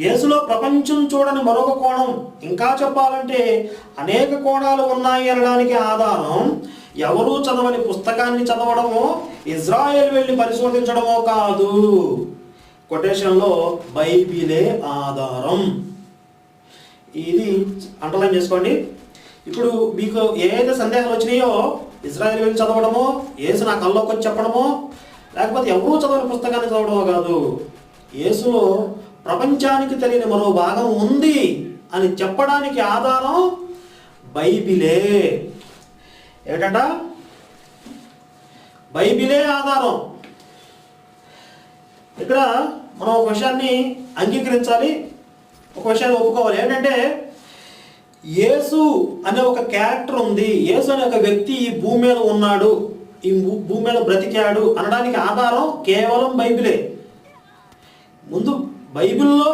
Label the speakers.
Speaker 1: యేసులో ప్రపంచం చూడని మరొక కోణం, ఇంకా చెప్పాలంటే అనేక కోణాలు ఉన్నాయి అనడానికి ఆధారం ఎవరూ చదవని పుస్తకాన్ని చదవడమో, ఇజ్రాయెల్ వెళ్ళి పరిశోధించడమో కాదు. కొటేషన్లో బైబిలే ఆధారం. ఇది అండర్లైన్ చేసుకోండి. ఇప్పుడు మీకు ఏదైతే సందేహాలు వచ్చినాయో, ఇజ్రాయెల్ వెళ్ళి చదవడమో, యేసు నా కల్లోకి వచ్చి చెప్పడమో, లేకపోతే ఎవరూ చదవని పుస్తకాన్ని చదవడమో కాదు. యేసులో ప్రపంచానికి తెలియని మరో భాగం ఉంది అని చెప్పడానికి ఆధారం బైబిలే. ఏమిటంట? బైబిలే ఆధారం. ఇక్కడ మనం ఒక విషయాన్ని అంగీకరించాలి, ఒక విషయాన్ని ఒప్పుకోవాలి. ఏంటంటే యేసు అనే ఒక క్యారెక్టర్ ఉంది, యేసు అనే ఒక వ్యక్తి ఈ భూమి మీద ఉన్నాడు, ఈ భూమి మీద బ్రతికాడు అనడానికి ఆధారం కేవలం బైబిలే. ముందు బైబిల్లో